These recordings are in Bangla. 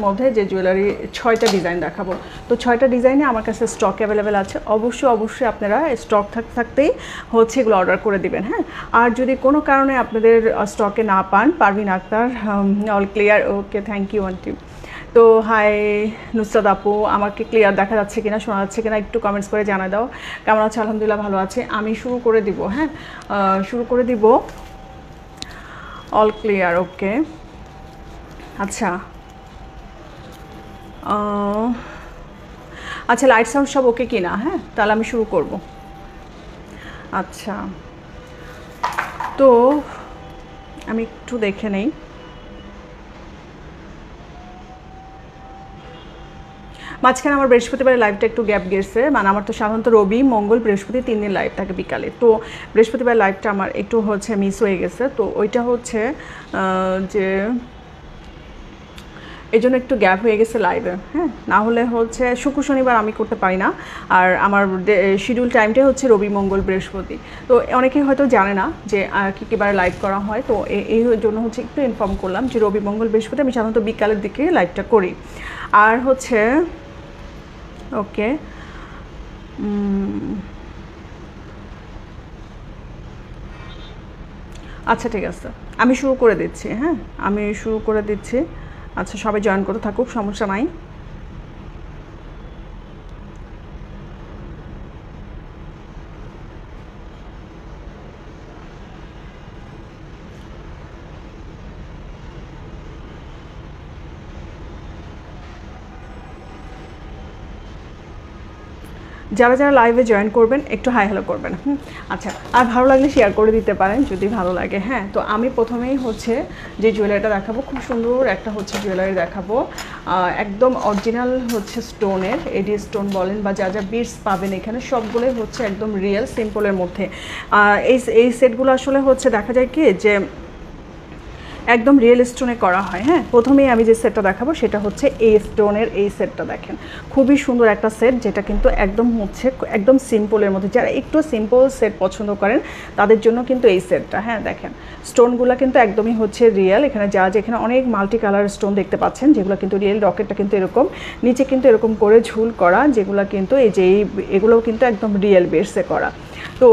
মধ্যে যে জুয়েলারি 6টা ডিজাইন দেখাবো। তো 6টা ডিজাইনে আমার কাছে স্টক অ্যাভেলেবেল আছে। অবশ্যই আপনারা স্টক থাকতেই হচ্ছে এগুলো অর্ডার করে দিবেন। হ্যাঁ, আর যদি কোনো কারণে আপনাদের স্টকে না পান, Parvin Akter all clear, okay thank you aunty. তো হাই নুসরাত আপু, আমাকে ক্লিয়ার দেখা যাচ্ছে কিনা, শোনা যাচ্ছে কিনা একটু কমেন্টস করে জানা দাও। কেমন আছে? আলহামদুলিল্লাহ ভালো আছে। আমি শুরু করে দিব। হ্যাঁ, শুরু করে দিব। অল ক্লিয়ার, ওকে। আচ্ছা আচ্ছা, লাইট সাউন্ড সব ওকে কিনা? হ্যাঁ, তাহলে আমি শুরু করব। আচ্ছা, তো আমি একটু দেখে নেই। মাঝখানে আমার বৃহস্পতিবারের লাইভটা একটু গ্যাপ গেছে, মানে আমার তো সাধারণত রবি মঙ্গল বৃহস্পতি 3 দিন লাইভ থাকে বিকালে। তো বৃহস্পতিবার লাইভটা আমার একটু হচ্ছে মিস হয়ে গেছে। তো ওইটা হচ্ছে যে এই জন্য একটু গ্যাপ হয়ে গেছে লাইভে। হ্যাঁ, না হলে হচ্ছে শুক্র শনিবার আমি করতে পারি না। আর আমার শিডিউল টাইমটাই হচ্ছে রবি মঙ্গল বৃহস্পতি। তো অনেকেই হয়তো জানে না যে কী কী বারে লাইভ করা হয়। তো এই জন্য হচ্ছে একটু ইনফর্ম করলাম যে রবি মঙ্গল বৃহস্পতি আমি সাধারণত বিকালের দিকে লাইভটা করি। আর হচ্ছে ওকে, আচ্ছা ঠিক আছে, আমি শুরু করে দিচ্ছি। হ্যাঁ, আমি শুরু করে দিচ্ছি। আচ্ছা, সবাই জয়েন করতে থাকুক, সমস্যা নাই। যারা যারা লাইভে জয়েন করবেন একটু হাই হ্যালো করবেন। আচ্ছা, আর ভালো লাগলে শেয়ার করে দিতে পারেন যদি ভালো লাগে। হ্যাঁ, তো আমি প্রথমেই হচ্ছে যে জুয়েলারিটা দেখাবো, খুব সুন্দর একটা হচ্ছে জুয়েলারি দেখাবো, একদম অরিজিনাল হচ্ছে স্টোনের, এডি স্টোন বলেন বা যা যা বিটস পাবেন এখানে সবগুলোই হচ্ছে একদম রিয়েল সিম্পলের মধ্যে। এই সেটগুলো আসলে হচ্ছে দেখা যায় কি যে একদম রিয়েল স্টোনে করা হয়। হ্যাঁ, প্রথমেই আমি যে সেটটা দেখাবো সেটা হচ্ছে এই স্টোনের এই সেটটা দেখেন, খুবই সুন্দর একটা সেট, যেটা কিন্তু একদম হচ্ছে একদম সিম্পলের মধ্যে। যারা একটু সিম্পল সেট পছন্দ করেন তাদের জন্য কিন্তু এই সেটটা। হ্যাঁ, দেখেন স্টোনগুলো কিন্তু একদমই হচ্ছে রিয়েল। এখানে এখানে অনেক মাল্টি কালার স্টোন দেখতে পাচ্ছেন, যেগুলো কিন্তু রিয়েল। রকেটটা কিন্তু এরকম, নিচে কিন্তু এরকম করে ঝুল করা, যেগুলো কিন্তু এই যে এগুলোও কিন্তু একদম রিয়েল বেসে করা। তো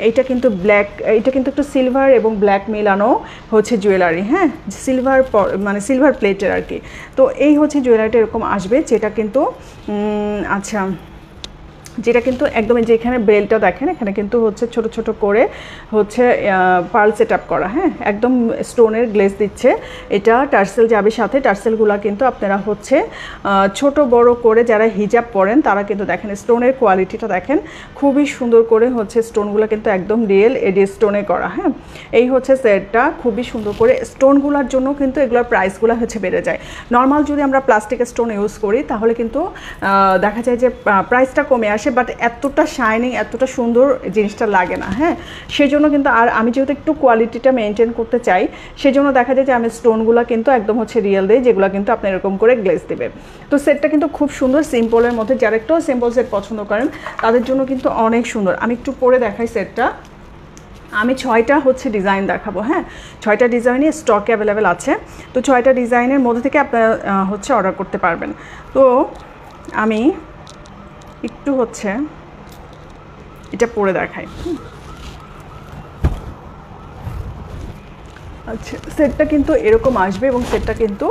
এইটা কিন্তু ব্ল্যাক, এইটা কিন্তু একটু সিলভার এবং ব্ল্যাক মেলানো হচ্ছে জুয়েলারি। হ্যাঁ, সিলভার মানে সিলভার প্লেটের আর কি। তো এই হচ্ছে জুয়েলারিটা এরকম আসবে, যেটা কিন্তু আচ্ছা, যেটা কিন্তু একদম যেখানে বেলটা দেখেন এখানে কিন্তু হচ্ছে ছোট ছোট করে হচ্ছে পার্ল সেট আপ করা। হ্যাঁ, একদম স্টোনের গ্লেজ দিচ্ছে। এটা টার্সেল যাবে সাথে। টার্সেলগুলো কিন্তু আপনারা হচ্ছে ছোট বড় করে যারা হিজাব পরেন তারা কিন্তু দেখেন স্টোনের কোয়ালিটিটা দেখেন, খুবই সুন্দর করে হচ্ছে স্টোনগুলো কিন্তু একদম রিয়েল এডি স্টোনে করা। হ্যাঁ, এই হচ্ছে সেটটা, খুবই সুন্দর করে। স্টোনগুলোর জন্য কিন্তু এগুলোর প্রাইসগুলো হচ্ছে বেড়ে যায়। নর্মাল যদি আমরা প্লাস্টিকের স্টোন ইউজ করি তাহলে কিন্তু দেখা যায় যে প্রাইসটা কমে আসে, বাট এতটা শাইনিং এতটা সুন্দর জিনিসটা লাগে না। হ্যাঁ, সেজন্য কিন্তু আর আমি যেহেতু একটু কোয়ালিটিটা মেনটেন করতে চাই, সেজন্য দেখা যায় যে আমি স্টোনগুলো কিন্তু একদম হচ্ছে রিয়েল দিই, যেগুলো কিন্তু আপনি এরকম করে গ্লেজ দেবে। তো সেটটা কিন্তু খুব সুন্দর সিম্পলের মধ্যে। যারা একটু সিম্পল সেট পছন্দ করেন তাদের জন্য কিন্তু অনেক সুন্দর। আমি একটু পরে দেখাই সেটটা। আমি 6টা হচ্ছে ডিজাইন দেখাবো। হ্যাঁ, 6টা ডিজাইনই স্টক অ্যাভেলেবেল আছে। তো 6টা ডিজাইনের মধ্যে থেকে আপনারা হচ্ছে অর্ডার করতে পারবেন। তো আমি একটু হচ্ছে এটা পরে দেখাই। আচ্ছা, সেটটা কিন্তু এরকম আসবে এবং সেটটা কিন্তু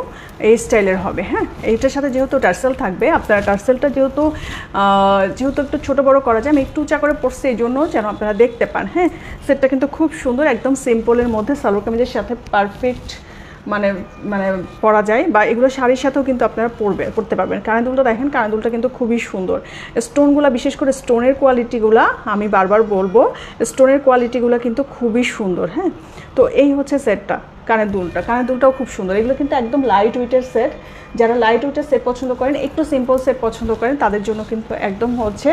এই স্টাইলের হবে। হ্যাঁ, এইটার সাথে যেহেতু টার্সেল থাকবে, আপনারা টার্সেলটা যেহেতু একটু ছোটো বড়ো করা যায়, আমি একটু উঁচা করে পড়ছি এই জন্য যেন আপনারা দেখতে পান। হ্যাঁ, সেটটা কিন্তু খুব সুন্দর, একদম সিম্পলের মধ্যে সালোয়ার কামিজের সাথে পারফেক্ট মানে মানে পরা যায়, বা এগুলো শাড়ির সাথেও কিন্তু আপনারা পরতে পারবেন। কানের দুলটা দেখেন, কানের দুলটা কিন্তু খুবই সুন্দর। স্টোনগুলো, বিশেষ করে স্টোনের কোয়ালিটিগুলো আমি বারবার বলবো, স্টোনের কোয়ালিটিগুলো কিন্তু খুবই সুন্দর। হ্যাঁ, তো এই হচ্ছে সেটটা। কানের দুলটাও খুব সুন্দর। এগুলো কিন্তু একদম লাইট ওয়েটের সেট। যারা লাইট ওয়েটের সেট পছন্দ করেন, একটু সিম্পল সেট পছন্দ করেন, তাদের জন্য কিন্তু একদম হচ্ছে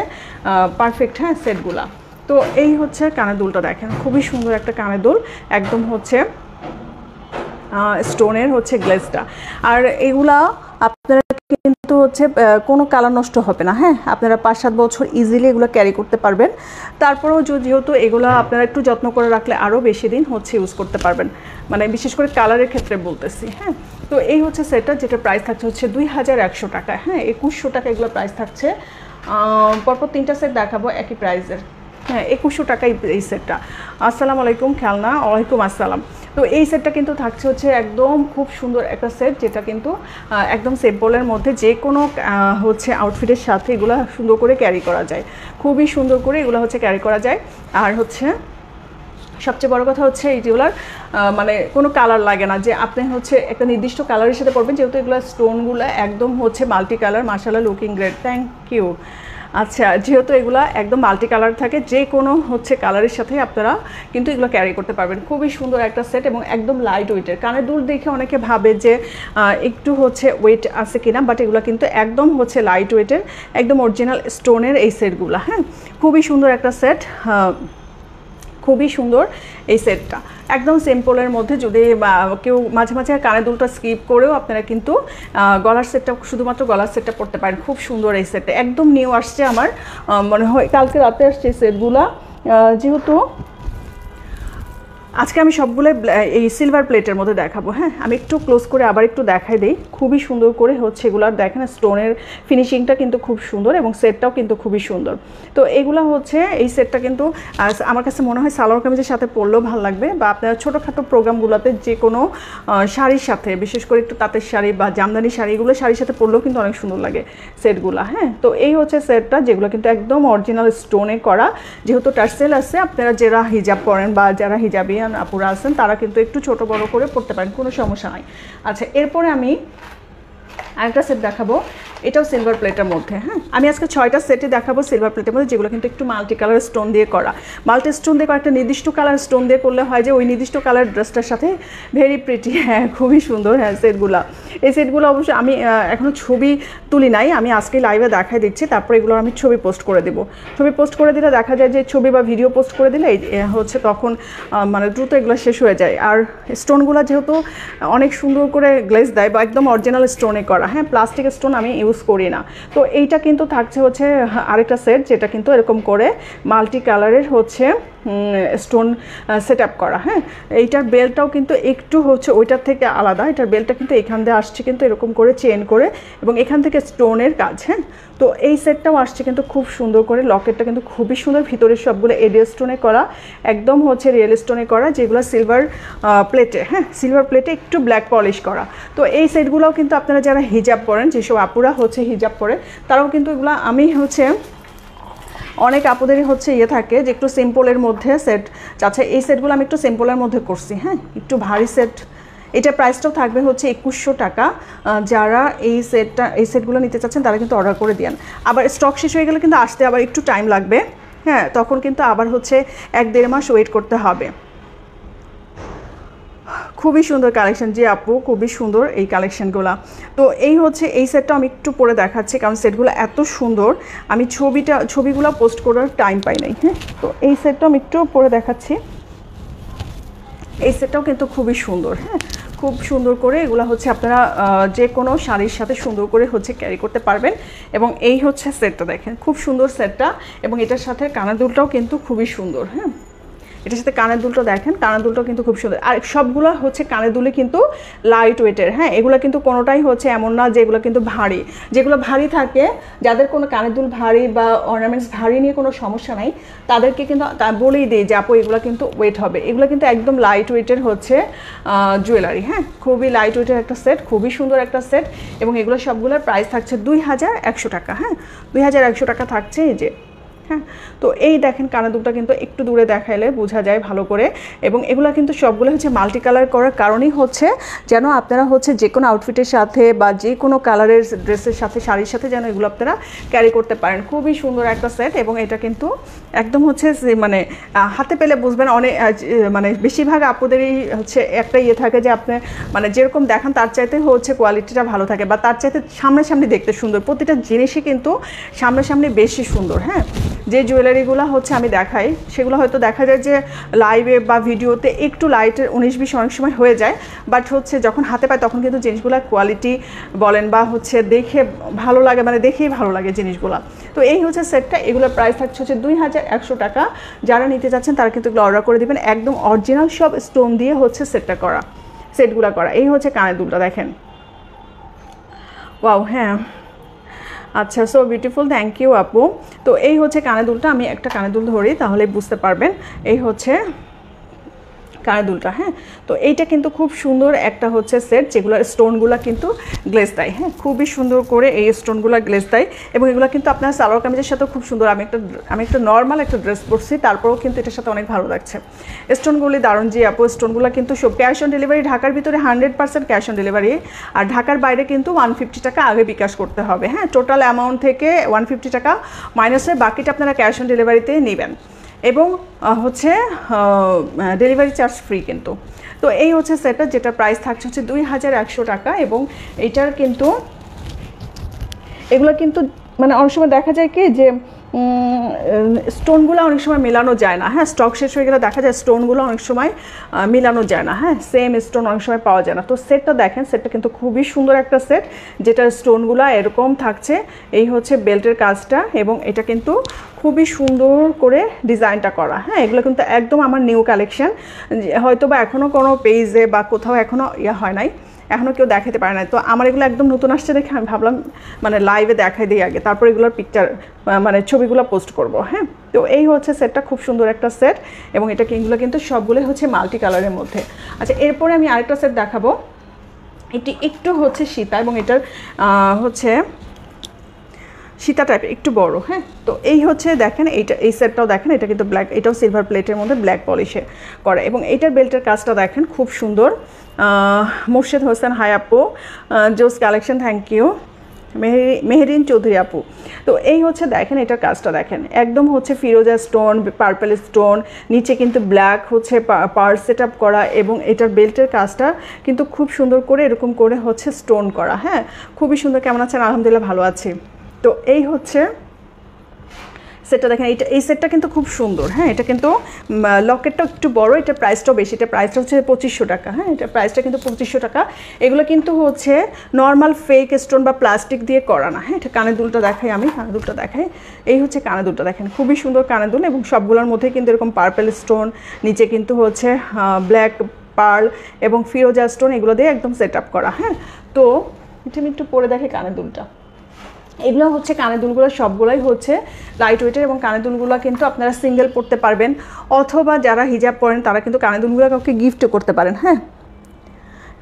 পারফেক্ট। হ্যাঁ, সেটগুলা। তো এই হচ্ছে কানের দুলটা দেখেন, খুবই সুন্দর একটা কানের দুল, একদম হচ্ছে স্টোনের হচ্ছে গ্লেজটা। আর এগুলা আপনারা কিন্তু হচ্ছে কোনো কালার নষ্ট হবে না, হ্যাঁ আপনারা 5-7 বছর ইজিলি এগুলো ক্যারি করতে পারবেন। তারপরেও যেহেতু এগুলো আপনারা একটু যত্ন করে রাখলে আরও বেশি দিন হচ্ছে ইউজ করতে পারবেন, মানে বিশেষ করে কালারের ক্ষেত্রে বলতেছি। হ্যাঁ, তো এই হচ্ছে সেটটা, যেটা প্রাইস থাকছে হচ্ছে 2100 টাকা। হ্যাঁ, 2100 টাকা এগুলো প্রাইস থাকছে। পরপর 3টা সেট দেখাবো একই প্রাইসের। হ্যাঁ, 2100 টাকাই এই সেটটা। আসসালামু আলাইকুম খেলনা। ওয়ালাইকুম আসসালাম। তো এই সেটটা কিন্তু থাকছে হচ্ছে একদম খুব সুন্দর একটা সেট, যেটা কিন্তু একদম সিম্পলের মধ্যে যে কোনো হচ্ছে আউটফিটের সাথে এগুলো সুন্দর করে ক্যারি করা যায়, খুবই সুন্দর করে এগুলো হচ্ছে ক্যারি করা যায়। আর হচ্ছে সবচেয়ে বড় কথা হচ্ছে এইগুলোর মানে কোনো কালার লাগে না, যে আপনি হচ্ছে একটা নির্দিষ্ট কালারের সাথে পরবেন, যেহেতু এগুলো স্টোনগুলো একদম হচ্ছে মাল্টি কালার। মাশাআল্লাহ, লুকিং গ্রেট, থ্যাংক ইউ। আচ্ছা, যেহেতু এগুলো একদম মাল্টি কালার থাকে, যে কোনো হচ্ছে কালারের সাথে আপনারা কিন্তু এগুলো ক্যারি করতে পারবেন। খুবই সুন্দর একটা সেট এবং একদম লাইট ওয়েটের। কানের দুল দেখে অনেকে ভাবে যে একটু হচ্ছে ওয়েট আছে কিনা, বাট এগুলো কিন্তু একদম হচ্ছে লাইট ওয়েটের, একদম অরিজিনাল স্টোনের এই সেটগুলো। হ্যাঁ, খুবই সুন্দর একটা সেট, খুবই সুন্দর এই সেটটা। একদম সিম্পলের মধ্যে যদি কেউ মাঝে মাঝে কানের দুলটা স্কিপ করেও আপনারা কিন্তু গলার সেটটা, শুধুমাত্র গলার সেটটা পরতে পারেন। খুব সুন্দর এই সেটটা, একদম নিউ আসছে আমার মনে হয়, কালকে রাতে আসছে এই সেটগুলো। যেহেতু আজকে আমি সবগুলো এই সিলভার প্লেটের মধ্যে দেখাবো। হ্যাঁ, আমি একটু ক্লোজ করে আবার একটু দেখাই দিই। খুবই সুন্দর করে হচ্ছে এগুলার, দেখেন স্টোনের ফিনিশিংটা কিন্তু খুব সুন্দর এবং সেটটাও কিন্তু খুবই সুন্দর। তো এগুলো হচ্ছে এই সেটটা কিন্তু আমার কাছে মনে হয় সালোয়ার কামিজের সাথে পরলেও ভালো লাগবে, বা আপনারা ছোটোখাটো প্রোগ্রামগুলোতে যে কোনো শাড়ির সাথে, বিশেষ করে একটু তাঁতের শাড়ি বা জামদানি শাড়ি, এগুলো শাড়ির সাথে পরলেও কিন্তু অনেক সুন্দর লাগে সেটগুলো। হ্যাঁ, তো এই হচ্ছে সেটটা, যেগুলো কিন্তু একদম অরিজিনাল স্টোনে করা। যেহেতু টার্সেল আছে, আপনারা যারা হিজাব পরেন বা যারা হিজাবি আপুরা আছেন তারা কিন্তু একটু ছোট বড় করে পড়তে পারেন, কোনো সমস্যা নাই। আচ্ছা, এরপরে আমি আরেকটা সেট দেখাবো, এটাও সিলভার প্লেটের মধ্যে। হ্যাঁ, আমি আজকে 6টা সেটই দেখাবো সিলভার প্লেটের মধ্যে, যেগুলো কিন্তু একটু মাল্টি কালার স্টোন দিয়ে করা। মাল্টি স্টোন দিয়ে করা, একটা নির্দিষ্ট কালার স্টোন দিয়ে করলে হয় যে ওই নির্দিষ্ট কালার ড্রেসটার সাথে ভেরি প্রিটি। হ্যাঁ, খুবই সুন্দর। হ্যাঁ, সেটগুলো, এই সেটগুলো অবশ্যই আমি এখনও ছবি তুলি নাই, আমি আজকে লাইভে দেখাই দিচ্ছি, তারপরে এগুলো আমি ছবি পোস্ট করে দেবো। ছবি পোস্ট করে দিলে দেখা যায় যে ছবি বা ভিডিও পোস্ট করে দিলে হচ্ছে তখন মানে দ্রুত এগুলো শেষ হয়ে যায়। আর স্টোনগুলো যেহেতু অনেক সুন্দর করে গ্লেজ দেয় বা একদম অরিজিনাল স্টোনে করা। হ্যাঁ, প্লাস্টিক স্টোন আমি ইউজ করি না। তো এইটা কিন্তু থাকছে হচ্ছে আরেকটা সেট, যেটা কিন্তু এরকম করে মাল্টি কালারের হচ্ছে স্টোন সেট আপ করা। হ্যাঁ, এইটার বেল্টটাও কিন্তু একটু হচ্ছে ওইটার থেকে আলাদা। এটার বেল্টটা কিন্তু এখান দিয়ে আসছে কিন্তু এরকম করে চেন করে, এবং এখান থেকে স্টোনের কাজ। হ্যাঁ, তো এই সেটটাও আসছে কিন্তু খুব সুন্দর করে। লকেটটা কিন্তু খুবই সুন্দর, ভিতরের সবগুলো এডিও স্টোনে করা, একদম হচ্ছে রিয়েল স্টোনে করা, যেগুলো সিলভার প্লেটে। হ্যাঁ, সিলভার প্লেটে একটু ব্ল্যাক পলিশ করা। তো এই সেটগুলোও কিন্তু আপনারা যারা হিজাব পরেন, যেসব আপুরা হচ্ছে হিজাব পরে, তারাও কিন্তু এগুলো, আমি হচ্ছে অনেক আপুদেরই হচ্ছে থাকে যে একটু সিম্পলের মধ্যে সেট চাচ্ছে, এই সেটগুলো আমি একটু সিম্পলের মধ্যে করছি। হ্যাঁ, একটু ভারী সেট, এটা প্রাইসটাও থাকবে হচ্ছে 2100 টাকা। যারা এই সেটগুলো নিতে চাচ্ছেন তারা কিন্তু অর্ডার করে দিন। আবার স্টক শেষ হয়ে গেলে কিন্তু আসতে আবার একটু টাইম লাগবে। হ্যাঁ, তখন কিন্তু আবার হচ্ছে 1-1.5 মাস ওয়েট করতে হবে। খুবই সুন্দর কালেকশন, জি আপু, খুবই সুন্দর এই কালেকশনগুলো। তো এই হচ্ছে এই সেটটা আমি একটু পরে দেখাচ্ছি, কারণ সেটগুলো এত সুন্দর, আমি ছবিগুলো পোস্ট করার টাইম পাই নাই। হ্যাঁ, তো এই সেটটা আমি একটু পরে দেখাচ্ছি। এই সেটটাও কিন্তু খুবই সুন্দর। হ্যাঁ, খুব সুন্দর করে এগুলো হচ্ছে আপনারা যে কোনো শাড়ির সাথে সুন্দর করে হচ্ছে ক্যারি করতে পারবেন। এবং এই হচ্ছে সেটটা, দেখেন খুব সুন্দর সেটটা, এবং এটার সাথে কানের দুলটাও কিন্তু খুবই সুন্দর। হ্যাঁ, এটার সাথে কানের দুলটা দেখেন, কানের দুলটাও কিন্তু খুব সুন্দর। আর সবগুলো হচ্ছে কানের দুলে কিন্তু লাইট ওয়েটের। হ্যাঁ, এগুলো কিন্তু কোনোটাই হচ্ছে এমন না যে এগুলো কিন্তু ভারী। যেগুলো ভারী থাকে, যাদের কোনো কানের দুল ভারী বা অর্নামেন্টস ভারী নিয়ে কোনো সমস্যা নাই, তাদেরকে কিন্তু বলেই দিই যে আপু এগুলো কিন্তু ওয়েট হবে। এগুলো কিন্তু একদম লাইট ওয়েটের হচ্ছে জুয়েলারি। হ্যাঁ, খুবই লাইট ওয়েটের একটা সেট, খুবই সুন্দর একটা সেট, এবং এগুলো সবগুলোর প্রাইস থাকছে 2100 টাকা। হ্যাঁ, 2100 টাকা থাকছে এই যে। হ্যাঁ, তো এই দেখেন কানের দুলটা কিন্তু একটু দূরে দেখাইলে বোঝা যায় ভালো করে, এবং এগুলো কিন্তু সবগুলো হচ্ছে মাল্টি কালার করার কারণেই হচ্ছে যেন আপনারা হচ্ছে যে কোনো আউটফিটের সাথে বা যে কোনো কালারের ড্রেসের সাথে, শাড়ির সাথে যেন এগুলো আপনারা ক্যারি করতে পারেন। খুবই সুন্দর একটা সেট, এবং এটা কিন্তু একদম হচ্ছে মানে হাতে পেলে বুঝবেন। অনেক মানে বেশিরভাগ আপুদেরই হচ্ছে একটা থাকে যে আপনি মানে যেরকম দেখান তার চাইতে হচ্ছে কোয়ালিটিটা ভালো থাকে, বা তার চাইতে সামনাসামনি দেখতে সুন্দর। প্রতিটা জিনিসই কিন্তু সামনাসামনি বেশি সুন্দর। হ্যাঁ, যে জুয়েলারিগুলো হচ্ছে আমি দেখাই সেগুলো হয়তো দেখা যায় যে লাইভে বা ভিডিওতে একটু লাইটের 19-20 অনেক সময় হয়ে যায়, বাট হচ্ছে যখন হাতে পায় তখন কিন্তু জিনিসগুলোর কোয়ালিটি বলেন বা হচ্ছে দেখে ভালো লাগে, মানে দেখেই ভালো লাগে জিনিসগুলো। তো এই হচ্ছে সেটটা, এগুলোর প্রাইস থাকছে হচ্ছে 2100 টাকা। যারা নিতে যাচ্ছেন তারা কিন্তু এগুলো অর্ডার করে দেবেন, একদম অরিজিনাল সব স্টোন দিয়ে হচ্ছে সেটগুলো করা। এই হচ্ছে কানের দুলটা দেখেন, ওয়াও, হ্যাঁ আচ্ছা, সো বিউটিফুল, থ্যাংক ইউ আপু। তো এই হচ্ছে কানের দুলটা, আমি একটা কানের দুল ধরি তাহলে বুঝতে পারবেন। এই হচ্ছে কানের দুলটা, হ্যাঁ। তো এইটা কিন্তু খুব সুন্দর একটা হচ্ছে সেট, যেগুলোর স্টোনগুলো কিন্তু গ্লেজ দেয়, হ্যাঁ, খুবই সুন্দর করে এই স্টোনগুলো গ্লেজ দেয়। এবং এগুলো কিন্তু আপনার সালোয়ার কামিজের সাথেও খুব সুন্দর। আমি একটা নর্মাল একটা ড্রেস পরছি, তারপরেও কিন্তু এটার সাথে অনেক ভালো লাগছে। স্টোনগুলি দারুণ জি আপু, স্টোনগুলো কিন্তু সব ক্যাশ অন ডেলিভারি, ঢাকার ভিতরে 100% ক্যাশ অন ডেলিভারি, আর ঢাকার বাইরে কিন্তু 150 টাকা আগে বিকাশ করতে হবে, হ্যাঁ। টোটাল অ্যামাউন্ট থেকে 150 টাকা মাইনাস হয়ে বাকিটা আপনারা ক্যাশ অন ডেলিভারিতে নেবেন, এবং হচ্ছে ডেলিভারি চার্জ ফ্রি কিন্তু। তো এই হচ্ছে সেটটা, যেটা প্রাইস থাকছে হচ্ছে 2100 টাকা। এবং এইটার কিন্তু এগুলো কিন্তু মানে অনেক সময় দেখা যায় কি যে স্টোনগুলো অনেক সময় মেলানো যায় না, হ্যাঁ, স্টক শেষ হয়ে গেলে দেখা যায় স্টোনগুলো অনেক সময় মেলানো যায় না, হ্যাঁ, সেম স্টোন অনেক সময় পাওয়া যায় না। তো সেটটা দেখেন, সেটটা কিন্তু খুবই সুন্দর একটা সেট, যেটার স্টোনগুলো এরকম থাকছে। এই হচ্ছে বেল্টের কাজটা, এবং এটা কিন্তু খুবই সুন্দর করে ডিজাইনটা করা, হ্যাঁ। এগুলো কিন্তু একদম আমার নিউ কালেকশন, হয়তো বা এখনও কোনো পেজে বা কোথাও এখনও হয় নাই, এখনও কেউ দেখাতে পারে না। তো আমার এগুলো একদম নতুন আসছে দেখে আমি ভাবলাম মানে লাইভে দেখাই দিই আগে, তারপর এগুলোর পিকচার মানে ছবিগুলো পোস্ট করব, হ্যাঁ। তো এই হচ্ছে সেটটা, খুব সুন্দর একটা সেট, এবং এগুলো কিন্তু সবগুলোই হচ্ছে মাল্টি কালারের মধ্যে। আচ্ছা, এরপরে আমি আরেকটা সেট দেখাবো, এটি একটু হচ্ছে সীতা, এবং এটার হচ্ছে সীতা টাইপের একটু বড়, হ্যাঁ। তো এই হচ্ছে দেখেন, এই সেটটাও দেখেন, এটা কিন্তু ব্ল্যাক, এটাও সিলভার প্লেটের মধ্যে ব্ল্যাক পলিশে করা, এবং এইটার বেল্টের কাজটা দেখেন খুব সুন্দর। মুর্শেদ হোসেন, হাই আপু, জোস collection, thank you. Meherin Chowdhury আপু। তো এই হচ্ছে দেখেন, এটার কাজটা দেখেন, একদম হচ্ছে ফিরোজা স্টোন, পার্পল স্টোন, নিচে কিন্তু ব্ল্যাক হচ্ছে পার সেট আপ করা, এবং এটার বেল্টের কাজটা কিন্তু খুব সুন্দর করে এরকম করে হচ্ছে স্টোন করা, হ্যাঁ, খুবই সুন্দর। কেমন আছেন? আলহামদুলিল্লাহ ভালো আছি। তো এই হচ্ছে সেটটা দেখেন, এই সেটটা কিন্তু খুব সুন্দর, হ্যাঁ। এটা কিন্তু লকেটটা একটু বড়, এটা প্রাইসটাও বেশি, এটা প্রাইসটা হচ্ছে 2500 টাকা, হ্যাঁ, এটা প্রাইসটা কিন্তু 2500 টাকা। এগুলো কিন্তু হচ্ছে নর্মাল ফেক স্টোন বা প্লাস্টিক দিয়ে করা না, হ্যাঁ। এটা কানের দুলটা দেখাই, আমি কানের দুলটা দেখাই। এই হচ্ছে কানের দুলটা দেখেন, খুবই সুন্দর কানের দুল, এবং সবগুলোর মধ্যে কিন্তু এরকম পার্পল স্টোন, নিচে কিন্তু হচ্ছে ব্ল্যাক পার্ল এবং ফিরোজা স্টোন, এগুলো দিয়ে একদম সেট আপ করা, হ্যাঁ। তো এটা আমি একটু পরে দেখি কানের দুলটা। এগুলো হচ্ছে কানের দুলগুলো সবগুলোই হচ্ছে লাইট ওয়েটের, এবং কানের দুলগুলো কিন্তু আপনারা সিঙ্গেল পরতে পারবেন, অথবা যারা হিজাব পরেন তারা কিন্তু কানের দুলগুলো কাউকে গিফটও করতে পারেন, হ্যাঁ।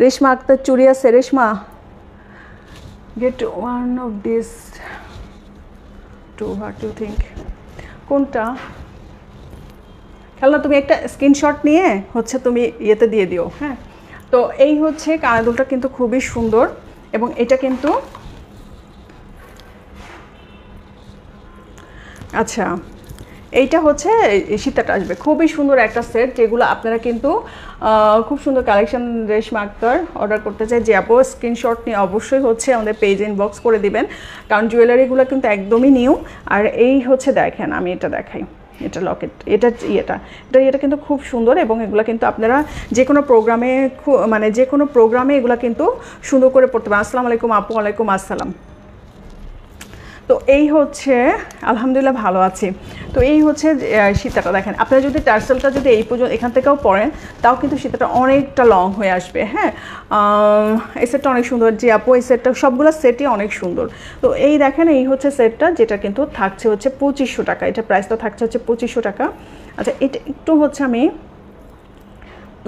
রেশমা আক্তার চুরি আছে, Reshma get one of this two, what you think, কোনটা খেলনা? তুমি একটা স্ক্রিনশট নিয়ে হচ্ছে তুমি ইয়েতে দিয়ে দিও, হ্যাঁ। তো এই হচ্ছে কানের দুলটা কিন্তু খুবই সুন্দর, এবং এটা কিন্তু আচ্ছা, এইটা হচ্ছে সীতাটা আসবে, খুবই সুন্দর একটা সেট, যেগুলো আপনারা কিন্তু খুব সুন্দর কালেকশন। রেশমা আক্তার অর্ডার করতে চাই যে আপু, স্ক্রিনশট নিয়ে অবশ্যই হচ্ছে আমাদের পেজে ইনবক্স করে দিবেন, কারণ জুয়েলারিগুলো কিন্তু একদমই নিউ। আর এই হচ্ছে দেখেন, আমি এটা দেখাই, এটা লকেট, এটা কিন্তু খুব সুন্দর, এবং এগুলো কিন্তু আপনারা যে কোনো প্রোগ্রামে মানে যে কোনো প্রোগ্রামে এগুলো কিন্তু সুন্দর করে পড়তে পারেন। আসসালামু আলাইকুম আপু। ওয়ালাইকুম আসসালাম। তো এই হচ্ছে আলহামদুলিল্লাহ ভালো আছি। তো এই হচ্ছে সীতাটা দেখেন, আপনারা যদি টার্সেলটা যদি এই পর্যন্ত এখান থেকেও পড়েন, তাও কিন্তু সীতাটা অনেকটা লং হয়ে আসবে, হ্যাঁ। এই সেটটা অনেক সুন্দর জি আপু, এই সেটটা সবগুলো সেটই অনেক সুন্দর। তো এই দেখেন, এই হচ্ছে সেটটা, যেটা কিন্তু থাকছে হচ্ছে 2500 টাকা, এটা প্রাইসটা থাকছে হচ্ছে 2500 টাকা। আচ্ছা, এটা একটু হচ্ছে আমি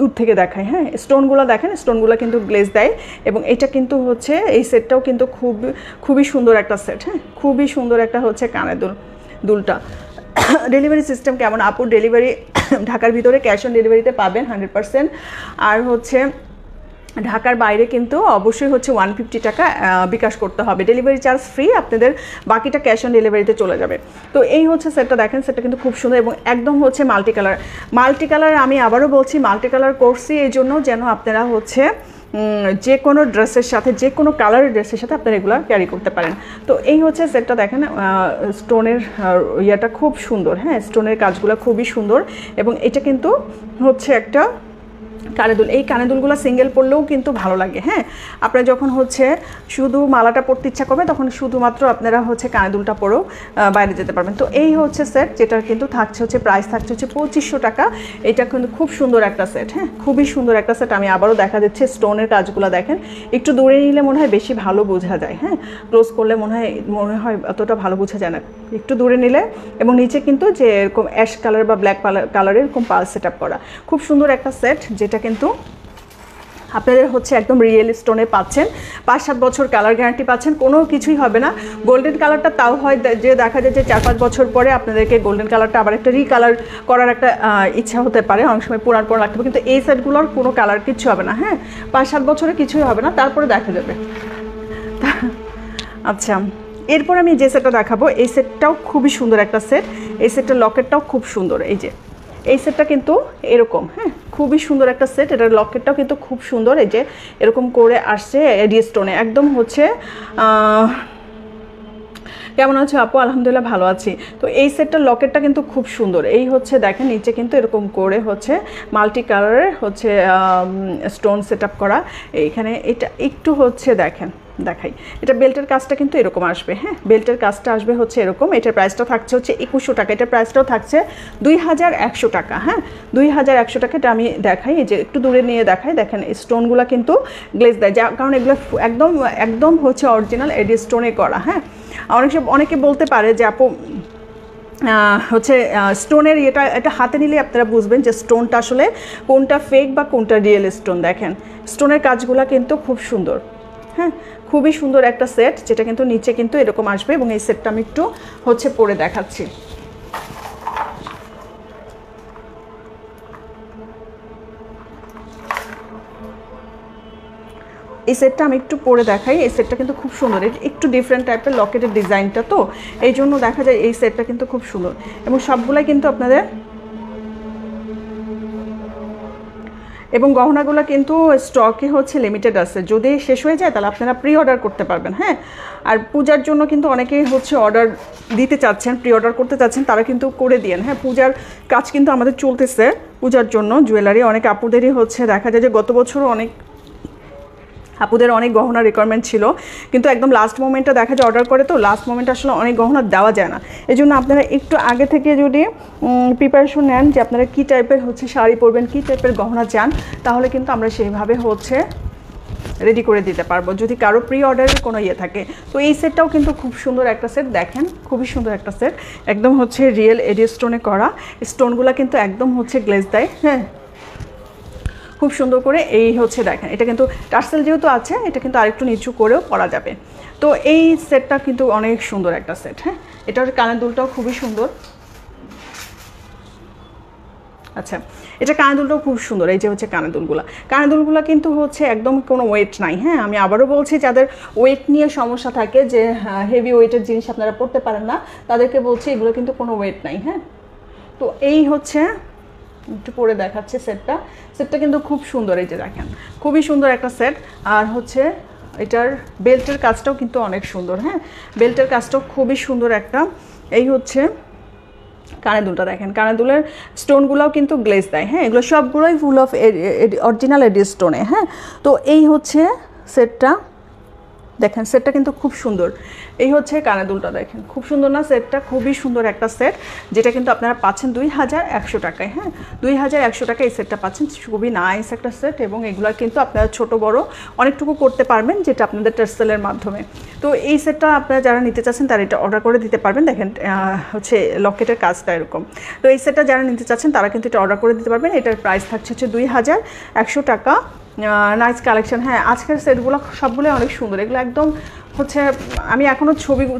দূর থেকে দেখাই, হ্যাঁ। স্টোনগুলো দেখেন, স্টোনগুলো কিন্তু গ্লেজ দেয়, এবং এটা কিন্তু হচ্ছে এই সেটটাও কিন্তু খুবই সুন্দর একটা সেট, হ্যাঁ, খুবই সুন্দর একটা হচ্ছে কানের দুলটা। ডেলিভারি সিস্টেম কেমন আপু? ডেলিভারি ঢাকার ভিতরে ক্যাশ অন ডেলিভারিতে পাবেন 100%, আর হচ্ছে ঢাকার বাইরে কিন্তু অবশ্যই হচ্ছে 150 টাকা বিকাশ করতে হবে, ডেলিভারি চার্জ ফ্রি, আপনাদের বাকিটা ক্যাশ অন ডেলিভারিতে চলে যাবে। তো এই হচ্ছে সেটটা দেখেন, সেটটা কিন্তু খুব সুন্দর, এবং একদম হচ্ছে মাল্টি কালার। আমি আবারও বলছি, মাল্টি কালার করছি এই জন্য যেন আপনারা হচ্ছে যে কোনো ড্রেসের সাথে, যে কোনো কালারের ড্রেসের সাথে আপনারা এগুলো ক্যারি করতে পারেন। তো এই হচ্ছে সেটটা দেখেন, স্টোনের ইয়েটা খুব সুন্দর, হ্যাঁ, স্টোনের কাজগুলো খুবই সুন্দর। এবং এটা কিন্তু হচ্ছে একটা কানে দুল। এই কানে দুলগুলো সিঙ্গেল পরলেও কিন্তু ভালো লাগে, হ্যাঁ। আপনারা যখন হচ্ছে শুধু মালাটা পরতে ইচ্ছা করবে তখন শুধুমাত্র আপনারা হচ্ছে কানে দুলটা পরেও বাইরে যেতে পারবেন। তো এই হচ্ছে সেট, যেটার কিন্তু থাকছে হচ্ছে প্রাইস থাকছে হচ্ছে 2500 টাকা। এটা কিন্তু খুব সুন্দর একটা সেট, হ্যাঁ, খুবই সুন্দর একটা সেট। আমি আবারও দেখা যাচ্ছে স্টোনের কাজগুলো দেখেন, একটু দূরে নিলে মনে হয় বেশি ভালো বোঝা যায়, হ্যাঁ, ক্লোজ করলে মনে হয় অতটা ভালো বোঝা যায় না, একটু দূরে নিলে। এবং নিচে কিন্তু যে এরকম অ্যাশ কালার বা ব্ল্যাক কালারের এরকম পাল সেট আপ করা, খুব সুন্দর একটা সেট, যেটা কিন্তু আপনাদের হচ্ছে একদম রিয়েল স্টোনে পাচ্ছেন। 5-7 বছর কালার গ্যারান্টি পাচ্ছেন, কোনো কিছুই হবে না। গোল্ডেন কালারটা তাও হয় যে দেখা যায় যে 4-5 বছর পরে আপনাদেরকে গোল্ডেন কালারটা আবার একটা রিকালার করার একটা ইচ্ছা হতে পারে, অনেক সময় পুরান রাখতে হবে, কিন্তু এই সেটগুলোর কোনো কালার কিছু হবে না, হ্যাঁ, 5-7 বছরে কিছুই হবে না, তারপরে দেখা যাবে। আচ্ছা, এরপর আমি যে সেটটা দেখাবো, এই সেটটাও খুবই সুন্দর একটা সেট। এই সেটটার লকেটটাও খুব সুন্দর, এই সেটটা কিন্তু এরকম, হ্যাঁ, খুবই সুন্দর একটা সেট। এটার লকেটটাও কিন্তু খুব সুন্দর, এই যে এরকম করে আসছে এডি স্টোনে, একদম হচ্ছে কেমন আছো আপু? আলহামদুলিল্লাহ ভালো আছি। তো এই সেটটার লকেটটা কিন্তু খুব সুন্দর। এই হচ্ছে দেখেন নিচে কিন্তু এরকম করে হচ্ছে মাল্টি কালারের হচ্ছে স্টোন সেট আপ করা। এইখানে এটা একটু হচ্ছে দেখাই, এটা বেল্টের কাজটা কিন্তু এরকম আসবে, হ্যাঁ, বেল্টের কাজটা আসবে হচ্ছে এরকম। এটার প্রাইসটা থাকছে হচ্ছে 2100 টাকা। এটার প্রাইসটাও থাকছে 2100 টাকা, হ্যাঁ, 2100 টাকা। এটা আমি দেখাই, এই যে একটু দূরে নিয়ে দেখাই, দেখেন স্টোনগুলো কিন্তু গ্লেজ দেয়, যার কারণ এগুলো একদম হচ্ছে অরিজিনাল এডি স্টোনে করা, হ্যাঁ। অনেকে বলতে পারে যে আপু হচ্ছে স্টোনের এটা হাতে নিলে আপনারা বুঝবেন যে স্টোনটা আসলে কোনটা ফেক বা কোনটা রিয়েল স্টোন। দেখেন স্টোনের কাজগুলো কিন্তু খুব সুন্দর, হ্যাঁ, খুবই সুন্দর একটা সেট, যেটা কিন্তু নিচে কিন্তু এরকম আসবে। এবং এই সেটটা আমি একটু হচ্ছে পরে দেখাচ্ছি। এই সেটটা আমি একটু পরে দেখাই। এই সেটটা কিন্তু খুব সুন্দর, একটু ডিফারেন্ট টাইপের লকেটের ডিজাইনটা, তো এই জন্য দেখা যায় এই সেটটা কিন্তু খুব সুন্দর। এবং সবগুলাই কিন্তু আপনাদের, এবং গহনাগুলো কিন্তু স্টকে হচ্ছে লিমিটেড আছে, যদি শেষ হয়ে যায় তাহলে আপনারা প্রি অর্ডার করতে পারবেন, হ্যাঁ। আর পূজার জন্য কিন্তু অনেকেই হচ্ছে অর্ডার দিতে চাচ্ছেন, প্রি অর্ডার করতে চাচ্ছেন, তারা কিন্তু করে দিয়েন, হ্যাঁ। পূজার কাজ কিন্তু আমাদের চলতেছে, পূজার জন্য জুয়েলারি অনেক আপুদেরই হচ্ছে দেখা যায় যে গত বছরও অনেক আপুদের অনেক গহনা রিকোয়ারমেন্ট ছিল, কিন্তু একদম লাস্ট মোমেন্টে দেখা যায় অর্ডার করে, তো লাস্ট মোমেন্টে আসলে অনেক গহনা দেওয়া যায় না। এই জন্য আপনারা একটু আগে থেকে যদি প্রিপারেশন নেন যে আপনারা কী টাইপের হচ্ছে শাড়ি পরবেন, কী টাইপের গহনা চান, তাহলে কিন্তু আমরা সেইভাবে হচ্ছে রেডি করে দিতে পারবো, যদি কারো প্রি অর্ডারের কোনো ইয়ে থাকে। তো এই সেটটাও কিন্তু খুব সুন্দর একটা সেট, দেখেন খুবই সুন্দর একটা সেট, একদম হচ্ছে রিয়েল এডি স্টোনে করা। স্টোনগুলো কিন্তু একদম হচ্ছে গ্লেজ দেয়, হ্যাঁ, খুব সুন্দর করে। এই হচ্ছে দেখেন, এটা কিন্তু টার্সেল যেহেতু আছে, এটা কিন্তু আরেকটু নিচু করেও পরা যাবে। তো এই সেটটা কিন্তু অনেক সুন্দর একটা সেট, হ্যাঁ। এটার কানের দুলটাও খুবই সুন্দর। আচ্ছা, এটা কানের দুলটাও খুব সুন্দর। এই যে হচ্ছে কানের দুলগুলো কিন্তু হচ্ছে একদম কোনো ওয়েট নাই, হ্যাঁ। আমি আবারও বলছি, যাদের ওয়েট নিয়ে সমস্যা থাকে, যে হেভি ওয়েটের জিনিস আপনারা পড়তে পারেন না, তাদেরকে বলছি এগুলো কিন্তু কোনো ওয়েট নাই, হ্যাঁ। তো এই হচ্ছে একটু পরে দেখাচ্ছে সেটটা কিন্তু খুব সুন্দর। এই যে দেখেন খুবই সুন্দর একটা সেট। আর হচ্ছে এটার বেল্টের কাজটাও কিন্তু অনেক সুন্দর, হ্যাঁ, বেল্টের কাজটাও খুবই সুন্দর একটা। এই হচ্ছে কানের দুলটা, দেখেন কানের দুলের স্টোনগুলোও কিন্তু গ্লেজ দেয়, হ্যাঁ, এগুলো সবগুলোই ফুল অফ অরিজিনাল এডি স্টোনে, হ্যাঁ। তো এই হচ্ছে সেটটা, দেখেন সেটটা কিন্তু খুব সুন্দর। এই হচ্ছে কানের দুলটা, দেখেন খুব সুন্দর না সেটটা? খুবই সুন্দর একটা সেট, যেটা কিন্তু আপনারা পাচ্ছেন 2100 টাকায়, হ্যাঁ, 2100 টাকায় এই সেটটা পাচ্ছেন। খুবই নাইস একটা সেট, এবং এগুলো কিন্তু আপনারা ছোট বড় অনেকটুকু করতে পারবেন, যেটা আপনাদের টার্সেলের মাধ্যমে। তো এই সেটটা আপনারা যারা নিতে চাচ্ছেন তারা এটা অর্ডার করে দিতে পারবেন। দেখেন হচ্ছে লকেটের কাজটা এরকম। তো এই সেটটা যারা নিতে চাচ্ছেন তারা কিন্তু এটা অর্ডার করে দিতে পারবেন। এটার প্রাইস থাকছে হচ্ছে 2100 টাকা। নাইস কালেকশন, হ্যাঁ, আজকের সেটগুলো সবগুলোই অনেক সুন্দর। এগুলো একদম হচ্ছে আমি এখনও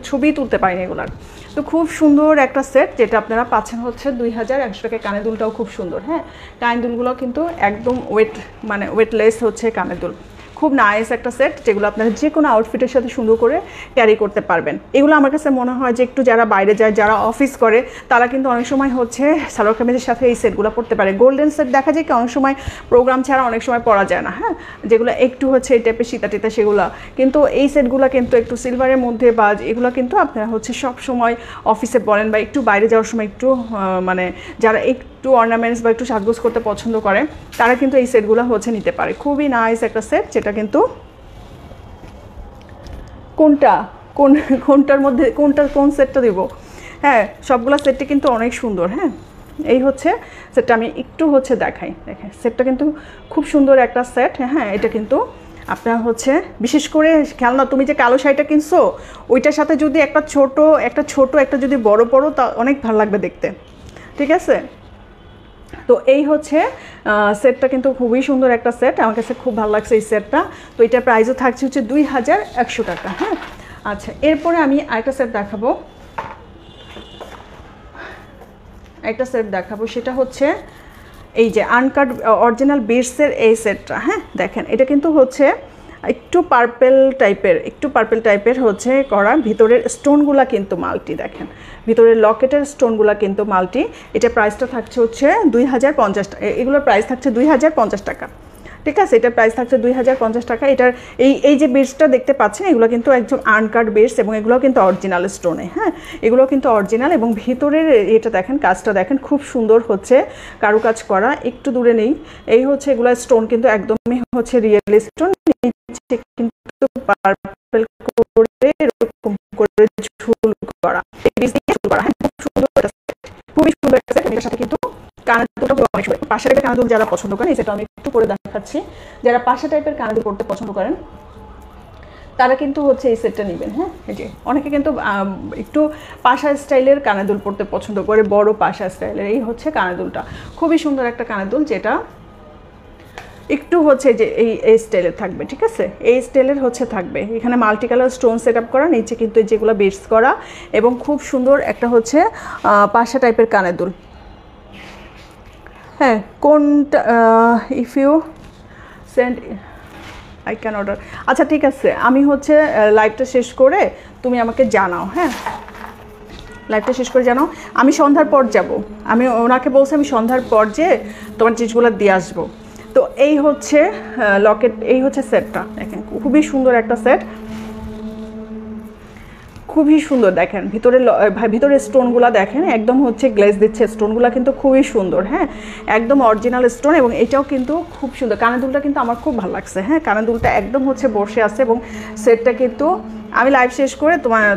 ছবি তুলতে পারিনি এগুলার। তো খুব সুন্দর একটা সেট, যেটা আপনারা পাচ্ছেন হচ্ছে 2100 টাকায়। কানের দুলটাও খুব সুন্দর, হ্যাঁ, কানের দুলগুলো কিন্তু একদম ওয়েটলেস হচ্ছে কানের দুল, খুব নাইস একটা সেট, যেগুলো আপনারা যে কোনো আউটফিটের সাথে সুন্দর করে ক্যারি করতে পারবেন। এগুলো আমার কাছে মনে হয় যে একটু যারা বাইরে যায়, যারা অফিস করে, তারা কিন্তু অনেক সময় হচ্ছে সালোয়ার কামিজের সাথে এই সেটগুলো পরতে পারে। গোল্ডেন সেট দেখা যায় কি অনেক সময় প্রোগ্রাম ছাড়া অনেক সময় পরা যায় না, হ্যাঁ, যেগুলো একটু হচ্ছে এই টাইপের সীতা টিতা সেগুলো, কিন্তু এই সেটগুলো কিন্তু একটু সিলভারের মধ্যে বা এগুলো কিন্তু আপনারা হচ্ছে সব সময় অফিসে বলেন বা একটু বাইরে যাওয়ার সময় একটু মানে যারা একটু অর্নামেন্টস বা একটু সাজগোজ করতে পছন্দ করে তারা কিন্তু এই সেটগুলো হচ্ছে নিতে পারে। খুবই নাইস একটা সেট, যেটা কিন্তু কোনটার মধ্যে কোন সেটটা দিব, হ্যাঁ সবগুলো সেটটি কিন্তু অনেক সুন্দর। হ্যাঁ, এই হচ্ছে সেটটা, আমি একটু হচ্ছে দেখাই। দেখেন সেটটা কিন্তু খুব সুন্দর একটা সেট। হ্যাঁ, এটা কিন্তু আপনার হচ্ছে বিশেষ করে খেয়াল না, তুমি যে কালো শাড়িটা কিনছো ওইটার সাথে যদি একটা ছোট একটা যদি বড় তা অনেক ভালো লাগবে দেখতে, ঠিক আছে। তো এই হচ্ছে সেটটা কিন্তু খুবই সুন্দর একটা সেট, আমার কাছে খুব ভালো লাগছে এই সেটটা। তো এটার প্রাইসও থাকছে হচ্ছে 2100 টাকা। হ্যাঁ, আচ্ছা এরপরে আমি আরেকটা সেট দেখাবো, সেটা হচ্ছে এই যে আনকাট অরিজিনাল বিটসের এই সেটটা। হ্যাঁ, দেখেন এটা কিন্তু হচ্ছে একটু পার্পেল টাইপের হচ্ছে করা, ভিতরের স্টোনগুলা কিন্তু মাল্টি, দেখেন ভিতরের লকেটের স্টোনগুলা কিন্তু মাল্টি। এটা প্রাইসটা থাকছে হচ্ছে 2050 টাকা, এগুলোর প্রাইস থাকছে 2050 টাকা, ঠিক আছে। এটার প্রাইস থাকছে 2050 টাকা। এটার এই যে বিটসটা দেখতে পাচ্ছেন এগুলো কিন্তু একদম আনকাট বিটস এবং এগুলো কিন্তু অরিজিনাল স্টোনে। হ্যাঁ, এগুলো কিন্তু অরিজিনাল এবং ভিতরের এটা দেখেন, কাজটা দেখেন খুব সুন্দর হচ্ছে কারুকাজ করা। একটু দূরে নেই, এই হচ্ছে এগুলো স্টোন কিন্তু একদমই হচ্ছে রিয়েল স্টোন, কিন্তু পার্পল করে এরকম করে ঝুল করা, খুবই সুন্দর একটা সেট। এটার সাথে কিন্তু পাশা টাইপের কানাদুল যারা পছন্দ করেন, এই সেটা আমি একটু করে দেখাচ্ছি। যারা পাশা টাইপের কানাদুল পড়তে পছন্দ করেন তারা কিন্তু হচ্ছে এই সেটটা নেবেন। হ্যাঁ, এই যে অনেকে কিন্তু একটু পাশা স্টাইলের কানাদুল পড়তে পছন্দ করে, বড় পাশা স্টাইলের। এই হচ্ছে কানাদুলটা, খুবই সুন্দর একটা কানাদুল, যেটা একটু হচ্ছে যে এই স্টাইলের থাকবে, ঠিক আছে। এই স্টাইলের হচ্ছে থাকবে, এখানে multi colour stone set up করা, নিচে কিন্তু যেগুলো বিটস করা এবং খুব সুন্দর একটা হচ্ছে পাশা টাইপের কানাদুল। হ্যাঁ, কোনটা if you send I can order. আচ্ছা ঠিক আছে, আমি হচ্ছে লাইভটা শেষ করে তুমি আমাকে জানাও। হ্যাঁ, লাইভটা শেষ করে জানাও, আমি সন্ধ্যার পর যাব। আমি ওনাকে বলছি আমি সন্ধ্যার পর যে তোমার জিনিসগুলো দিয়ে আসবো। তো এই হচ্ছে লকেট, এই হচ্ছে সেটটা, দেখেন খুবই সুন্দর একটা সেট, খুবই সুন্দর। দেখেন ভিতরে স্টোনগুলো দেখেন একদম হচ্ছে গ্লেজ দিচ্ছে, স্টোনগুলো কিন্তু খুবই সুন্দর। হ্যাঁ, একদম অরিজিনাল স্টোন এবং এটাও কিন্তু খুব সুন্দর। কানের কিন্তু আমার খুব ভালো লাগছে। হ্যাঁ, কানের একদম হচ্ছে বসে আছে এবং সেটটা কিন্তু আমি লাইভ শেষ করে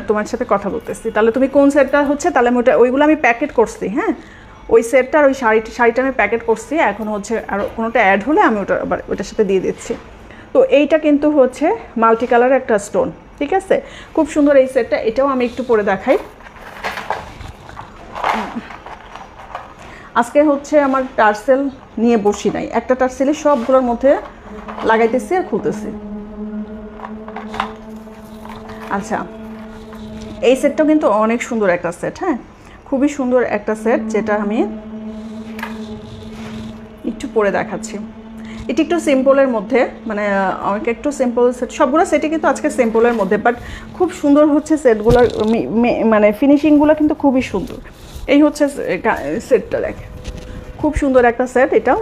তোমার সাথে কথা বলতেছি। তাহলে তুমি কোন সেটটা হচ্ছে, তাহলে ওইগুলো আমি প্যাকেট করছি। হ্যাঁ, ওই সেটটা আর ওই শাড়িটা আমি প্যাকেট করছি, এখন হচ্ছে আর কোনোটা অ্যাড হলে আমি ওটার সাথে দিয়ে দিচ্ছি। তো এইটা কিন্তু হচ্ছে মাল্টি কালার একটা স্টোন, ঠিক আছে, খুব সুন্দর এই সেটটা। এটাও আমি একটু পরে দেখাই। আজকে হচ্ছে আমার টার্সেল নিয়ে বসি নাই, একটা টার্সেলে সবগুলোর মধ্যে লাগাইতেছি আর খুলতেছি। আচ্ছা, এই সেটটাও কিন্তু অনেক সুন্দর একটা সেট। হ্যাঁ, খুবই সুন্দর একটা সেট, যেটা আমি একটু পরে দেখাচ্ছি। এটি একটু সিম্পলের মধ্যে, মানে আমাকে একটু সিম্পল সেট, সবগুলো সেটই কিন্তু আজকে সিম্পলের মধ্যে, বাট খুব সুন্দর হচ্ছে সেটগুলোর মানে ফিনিশিংগুলো কিন্তু খুবই সুন্দর। এই হচ্ছে সেটটা, দেখে খুব সুন্দর একটা সেট, এটাও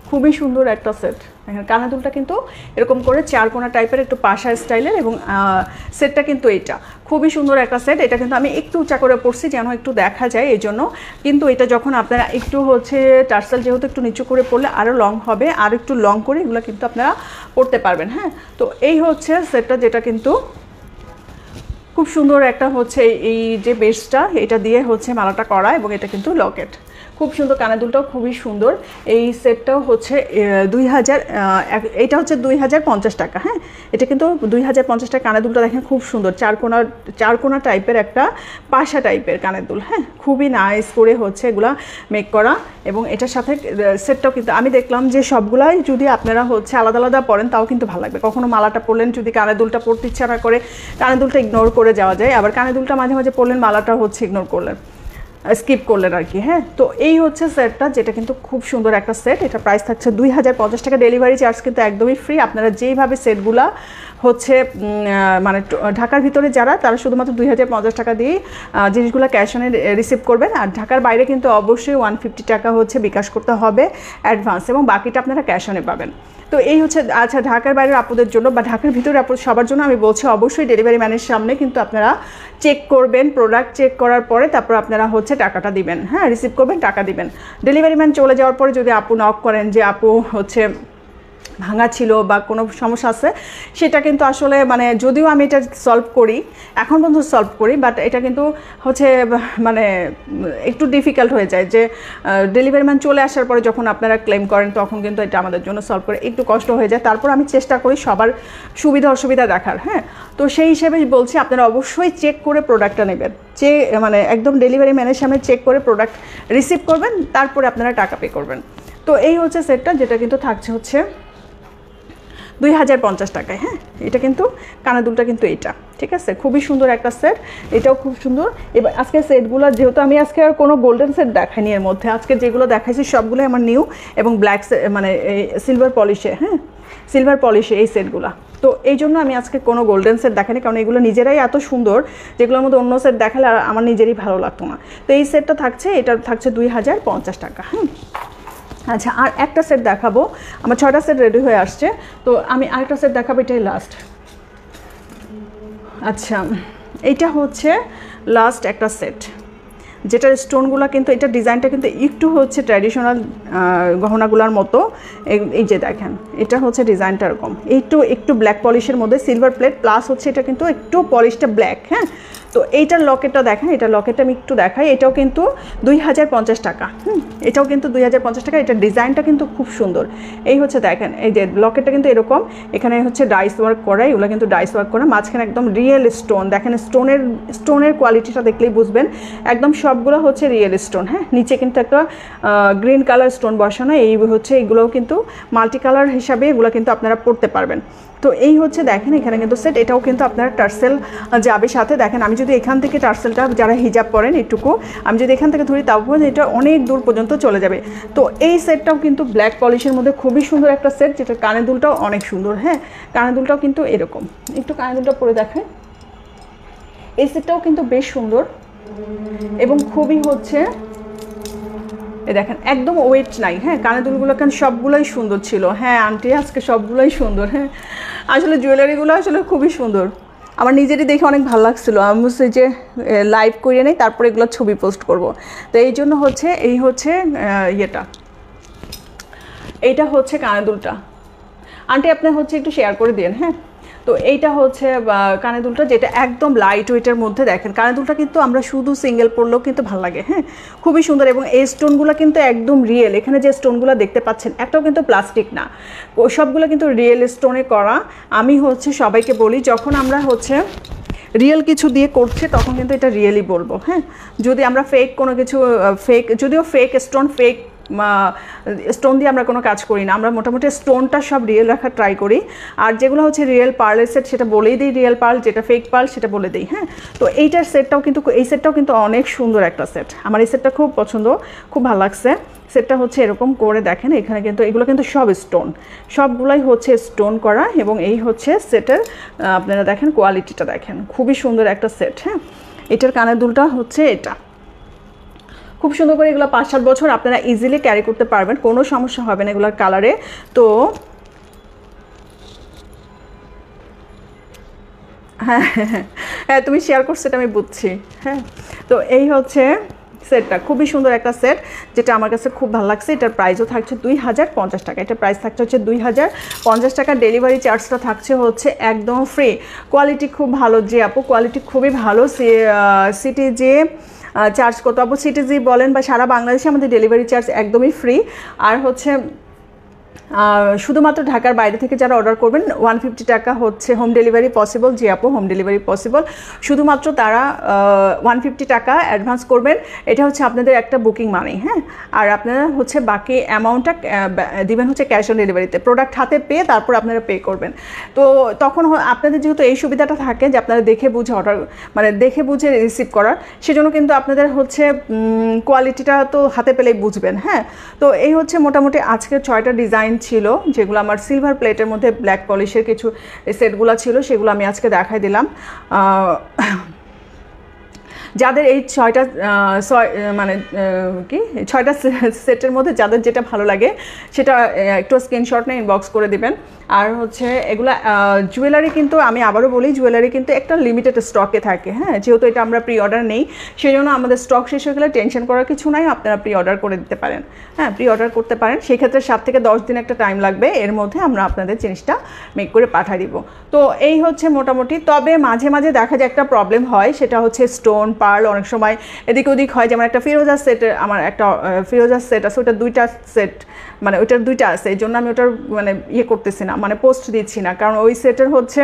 খুবই সুন্দর একটা সেট। দেখেন কানাদুলটা কিন্তু এরকম করে চারকোনা টাইপের একটু পাশা স্টাইলের এবং সেটটা কিন্তু এটা খুবই সুন্দর একটা সেট। এটা কিন্তু আমি একটু উঁচা করে পড়ছি যেন একটু দেখা যায় এই জন্য, কিন্তু এটা যখন আপনারা একটু হচ্ছে টার্সেল যেহেতু একটু নিচু করে পড়লে আরও লং হবে, আর একটু লং করে এগুলো কিন্তু আপনারা পড়তে পারবেন। হ্যাঁ, তো এই হচ্ছে সেটটা, যেটা কিন্তু খুব সুন্দর একটা হচ্ছে এই যে বেসটা, এটা দিয়ে হচ্ছে মালাটা করা এবং এটা কিন্তু লকেট, খুব সুন্দর। কানাদুলটাও খুবই সুন্দর। এই সেটটাও হচ্ছে 2000, এটা হচ্ছে 2050 টাকা। হ্যাঁ, এটা কিন্তু 2050 টাকা। কানাদুলটা দেখেন খুব সুন্দর, চারকোনা টাইপের একটা পাশা টাইপের কানাদুল। হ্যাঁ, খুবই নাইস করে হচ্ছে এগুলা মেক করা এবং এটার সাথে সেটটাও কিন্তু আমি দেখলাম যে সবগুলাই যদি আপনারা হচ্ছে আলাদা আলাদা পরেন তাও কিন্তু ভালো লাগবে। কখনো মালাটা পরলেন, যদি কানাদুলটা পরতে ইচ্ছা না করে কানাদুলটা ইগনোর করে যাওয়া যায়, আবার কানাদুলটা মাঝে মাঝে পরলেন, মালাটা হচ্ছে ইগনোর করলেন। স্কিপ করলেন আর কি। হ্যাঁ, তো এই হচ্ছে সেটটা, যেটা কিন্তু খুব সুন্দর একটা সেট। এটা প্রাইস থাকছে 2050 টাকা, ডেলিভারি চার্জ কিন্তু একদমই ফ্রি। আপনারা যেইভাবে সেটগুলা হচ্ছে মানে ঢাকার ভিতরে যারা, তারা শুধুমাত্র 2050 টাকা দিয়ে জিনিসগুলো ক্যাশ অনে রিসিভ করবেন। আর ঢাকার বাইরে কিন্তু অবশ্যই 150 টাকা হচ্ছে বিকাশ করতে হবে অ্যাডভান্স, এবং বাকিটা আপনারা ক্যাশ অনে পাবেন। তো এই হচ্ছে, আচ্ছা ঢাকার বাইরের আপুদের জন্য বা ঢাকার ভিতরে আপু সবার জন্য আমি বলছি, অবশ্যই ডেলিভারি ম্যানের সামনে কিন্তু আপনারা চেক করবেন, প্রোডাক্ট চেক করার পরে তারপর আপনারা হচ্ছে টাকাটা দিবেন। হ্যাঁ, রিসিভ করবেন, টাকা দিবেন। ডেলিভারি ম্যান চলে যাওয়ার পরে যদি আপু নক করেন যে আপু হচ্ছে ভাঙা ছিল বা কোনো সমস্যা আছে, সেটা কিন্তু আসলে মানে যদিও আমি এটা সলভ করি, এখন পর্যন্ত সলভ করি, বাট এটা কিন্তু হচ্ছে মানে একটু ডিফিকাল্ট হয়ে যায় যে ডেলিভারি ম্যান চলে আসার পরে যখন আপনারা ক্লেম করেন তখন কিন্তু এটা আমাদের জন্য সলভ করে একটু কষ্ট হয়ে যায়। তারপর আমি চেষ্টা করি সবার সুবিধা অসুবিধা দেখার। হ্যাঁ, তো সেই হিসেবে বলছি আপনারা অবশ্যই চেক করে প্রোডাক্টটা নেবেন, মানে একদম ডেলিভারি ম্যানের সামনে চেক করে প্রোডাক্ট রিসিভ করবেন, তারপরে আপনারা টাকা পে করবেন। তো এই হচ্ছে সেটটা, যেটা কিন্তু থাকছে হচ্ছে 2050 টাকায়। হ্যাঁ, এটা কিন্তু কানের দুলটা কিন্তু এইটা, ঠিক আছে, খুবই সুন্দর একটা সেট, এটাও খুব সুন্দর। এবার আজকে সেটগুলো যেহেতু আমি আজকে আর কোনো গোল্ডেন সেট দেখাইনি, এর মধ্যে আজকে যেগুলো দেখাইছি সবগুলোই আমার নিউ এবং ব্ল্যাক মানে সিলভার পলিশে। হ্যাঁ, সিলভার পলিশে এই সেটগুলো, তো এই জন্য আমি আজকে কোনো গোল্ডেন সেট দেখাইনি, কারণ এগুলো নিজেরাই এত সুন্দর, যেগুলোর মধ্যে অন্য সেট দেখালে আমার নিজেরই ভালো লাগতো না। তো এই সেটটা থাকছে, এটা থাকছে 2050 টাকা। হ্যাঁ, আচ্ছা, আর একটা সেট দেখাবো, আমার 6টা সেট রেডি হয়ে আসছে, তো আমি আরেকটা সেট দেখাবো, এটাই লাস্ট। আচ্ছা, এইটা হচ্ছে লাস্ট একটা সেট, যেটার স্টোনগুলো কিন্তু, এটা ডিজাইনটা কিন্তু একটু হচ্ছে ট্র্যাডিশনাল গহনাগুলোর মতো। এই যে দেখেন, এটা হচ্ছে ডিজাইনটা এরকম, একটু ব্ল্যাক পলিশের মধ্যে সিলভার প্লেট প্লাস হচ্ছে এটা কিন্তু একটু পলিশটা ব্ল্যাক। হ্যাঁ, তো এইটার লকেটটা দেখেন, এটার লকেটটা আমি একটু দেখাই, এটাও কিন্তু 2050 টাকা। এটাও কিন্তু 2050 টাকা। এটার ডিজাইনটা কিন্তু খুব সুন্দর। এই হচ্ছে দেখেন, এই যে লকেটটা কিন্তু এরকম, এখানে হচ্ছে ডাইস ওয়ার্ক করা, এগুলো কিন্তু ডাইস ওয়ার্ক করা, মাঝখানে একদম রিয়েল স্টোন। দেখেন স্টোনের কোয়ালিটিটা দেখলেই বুঝবেন, একদম সবগুলো হচ্ছে রিয়েল স্টোন। হ্যাঁ, নিচে কিন্তু একটা গ্রিন কালার স্টোন বসানো, এই হচ্ছে এগুলোও কিন্তু মাল্টি কালার হিসাবে এগুলো কিন্তু আপনারা পড়তে পারবেন। তো এই হচ্ছে দেখেন, এখানে কিন্তু সেট, এটাও কিন্তু আপনারা টার্সেল যাবে সাথে। দেখেন, আমি যদি এখান থেকে টার্সেলটা, যারা হিজাব পরেন এটুকু, আমি যদি এখান থেকে ধরি তারপর এটা অনেক দূর পর্যন্ত চলে যাবে। তো এই সেটটাও কিন্তু ব্ল্যাক পলিশের মধ্যে খুবই সুন্দর একটা সেট, যেটা কানের দুলটাও অনেক সুন্দর। হ্যাঁ, কানের দুলটাও কিন্তু এরকম, একটু কানের দুলটা পরে দেখায়। এই সেটটাও কিন্তু বেশ সুন্দর এবং খুবই হচ্ছে, এই দেখেন একদম ওয়েট নাই। হ্যাঁ, কানের দুলগুলো কেন সবগুলোই সুন্দর ছিল। হ্যাঁ আন্টি, আজকে সবগুলোই সুন্দর। হ্যাঁ, আসলে জুয়েলারিগুলো আসলে খুবই সুন্দর, আমার নিজেরই দেখে অনেক ভালো লাগছিলো। আমি বলছি যে লাইভ করে নেই, তারপরে এগুলো ছবি পোস্ট করব। তো এই জন্য হচ্ছে এই হচ্ছে এইটা হচ্ছে কানের দুলটা। আন্টি আপনি হচ্ছে একটু শেয়ার করে দিন। হ্যাঁ, তো এইটা হচ্ছে কানের দুলটা, যেটা একদম লাইট ওয়েটের মধ্যে। দেখেন কানের দুলটা কিন্তু আমরা শুধু সিঙ্গেল পরলেও কিন্তু ভালো লাগে। হ্যাঁ, খুবই সুন্দর, এবং এই স্টোনগুলো কিন্তু একদম রিয়েল। এখানে যে স্টোনগুলো দেখতে পাচ্ছেন, একটাও কিন্তু প্লাস্টিক না, সবগুলো কিন্তু রিয়েল স্টোনে করা। আমি হচ্ছে সবাইকে বলি, যখন আমরা হচ্ছে রিয়েল কিছু দিয়ে করছে তখন কিন্তু এটা রিয়েলই বলবো। হ্যাঁ, যদি আমরা ফেক কোনো কিছু, যদিও ফেক স্টোন, ফেক স্টোন দিয়ে আমরা কোনো কাজ করি না, আমরা মোটামুটি স্টোনটা সব রিয়েল রাখার ট্রাই করি। আর যেগুলো হচ্ছে রিয়েল পার্লের সেট, সেটা বলেই দিই রিয়েল পার্ল, যেটা ফেক পার্ল সেটা বলে দিই। হ্যাঁ, তো এইটার সেটটাও কিন্তু, এই সেটটাও কিন্তু অনেক সুন্দর একটা সেট, আমার এই সেটটা খুব পছন্দ, খুব ভালো লাগছে। সেটটা হচ্ছে এরকম করে দেখেন, এখানে কিন্তু এগুলো কিন্তু সব স্টোন, সবগুলাই হচ্ছে স্টোন করা, এবং এই হচ্ছে সেটের আপনারা দেখেন কোয়ালিটিটা দেখেন, খুবই সুন্দর একটা সেট। হ্যাঁ, এটার কানের দুলটা হচ্ছে এটা খুব সুন্দর করে, এগুলো 5-7 বছর আপনারা ইজিলি ক্যারি করতে পারবেন, কোনো সমস্যা হবে না এগুলোর কালারে। তো হ্যাঁ হ্যাঁ, তুমি শেয়ার করছো এটা আমি বুঝছি। হ্যাঁ, তো এই হচ্ছে সেটটা, খুবই সুন্দর একটা সেট, যেটা আমার কাছে খুব ভালো লাগছে। এটার প্রাইসও থাকছে 2050 টাকা। এটার প্রাইস থাকছে হচ্ছে 2050 টাকা। ডেলিভারি চার্জটা থাকছে হচ্ছে একদম ফ্রি। কোয়ালিটি খুব ভালো, যে আপু কোয়ালিটি খুবই ভালো। সিটি যে চার্জ কত আপু, সিটিজি বলেন বা সারা বাংলাদেশে আমাদের ডেলিভারি চার্জ একদমই ফ্রি। আর হচ্ছে শুধুমাত্র ঢাকার বাইরে থেকে যারা অর্ডার করবেন 150 টাকা হচ্ছে হোম ডেলিভারি পসিবল। জি আপু, হোম ডেলিভারি পসিবল। শুধুমাত্র তারা 150 টাকা অ্যাডভান্স করবেন, এটা হচ্ছে আপনাদের একটা বুকিং মানি, হ্যাঁ। আর আপনারা হচ্ছে বাকি অ্যামাউন্টটা দিবেন হচ্ছে ক্যাশ অন ডেলিভারিতে, প্রোডাক্ট হাতে পেয়ে তারপর আপনারা পে করবেন। তো তখন আপনাদের যেহেতু এই সুবিধাটা থাকে যে আপনারা দেখে বুঝে অর্ডার, মানে দেখে বুঝে রিসিভ করার, সেজন্য কিন্তু আপনাদের হচ্ছে কোয়ালিটিটা তো হাতে পেলেই বুঝবেন, হ্যাঁ। তো এই হচ্ছে মোটামুটি আজকের 6টা ডিজাইন ছিল, যেগুলো আমার সিলভার প্লেটের মধ্যে ব্ল্যাক পলিশের কিছু সেটগুলো ছিল, সেগুলো আমি আজকে দেখাই দিলাম। যাদের এই 6টা মানে কি 6টা সেটের মধ্যে যাদের যেটা ভালো লাগে সেটা একটু স্ক্রিনশট নিয়ে ইনবক্স করে দিবেন। আর হচ্ছে এগুলা জুয়েলারি কিন্তু আমি আবারও বলি, জুয়েলারি কিন্তু একটা লিমিটেড স্টকে থাকে, হ্যাঁ। যেহেতু এটা আমরা প্রি অর্ডার নেই, সেই জন্য আমাদের স্টক শেষ হয়ে গেলে টেনশন করার কিছু নাই, আপনারা প্রি অর্ডার করে দিতে পারেন, হ্যাঁ। প্রি অর্ডার করতে পারেন, সেক্ষেত্রে 7 থেকে 10 দিন একটা টাইম লাগবে, এর মধ্যে আমরা আপনাদের জিনিসটা মেক করে পাঠিয়ে দিব। তো এই হচ্ছে মোটামুটি। তবে মাঝে মাঝে দেখা যায় একটা প্রবলেম হয়, সেটা হচ্ছে স্টোন পার্ল অনেক সময় এদিক ওদিক হয়। যেমন একটা ফিরোজার সেটের, আমার একটা ফিরোজার সেট আছে, ওটা 2টা সেট, মানে ওইটার 2টা আছে, এই জন্য আমি ওটার মানে ইয়ে করতেছি না, মানে পোস্ট দিচ্ছি না, কারণ ওই সেটের হচ্ছে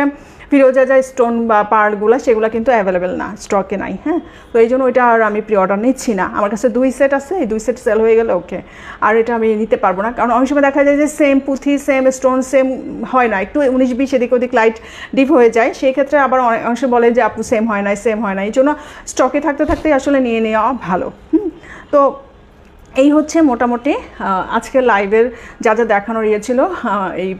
ফিরোজা যা স্টোন বা পার্লগুলো সেগুলো কিন্তু অ্যাভেলেবেল না, স্টকে নাই, হ্যাঁ। তো এই জন্য ওইটা আর আমি প্রি অর্ডার নিচ্ছি না। আমার কাছে 2 সেট আছে, এই 2 সেট সেল হয়ে গেলে ওকে, আর এটা আমি নিতে পারবো না, কারণ অনেক সময় দেখা যায় যে সেম পুঁথি সেম স্টোন সেম হয় না, একটু 19-20 এদিক ওদিক লাইট ডিপ হয়ে যায়, সেই ক্ষেত্রে আবার অনেক বলে যে আপু সেম হয় না, সেম হয় না, এই জন্য স্টকে থাকতে থাকতেই আসলে নিয়ে নেওয়া ভালো। তো এই হচ্ছে মোটামুটি আজকের লাইভের যা যা দেখানোর ইয়ে ছিল, এই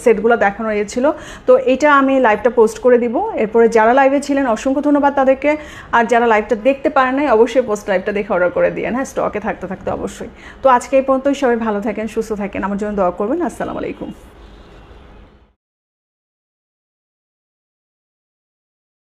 সেটগুলো দেখানোর ইয়ে ছিল। তো এইটা আমি লাইভটা পোস্ট করে দিব। এরপরে যারা লাইভে ছিলেন অসংখ্য ধন্যবাদ তাদেরকে, আর যারা লাইভটা দেখতে পারেন নাই অবশ্যই পোস্ট লাইভটা দেখে অর্ডার করে দিয়েন, হ্যাঁ, স্টকে থাকতে থাকতে অবশ্যই। তো আজকে এই পর্যন্তই, সবাই ভালো থাকেন, সুস্থ থাকেন, আমার জন্য দোয়া করবেন। আসসালামু আলাইকুম।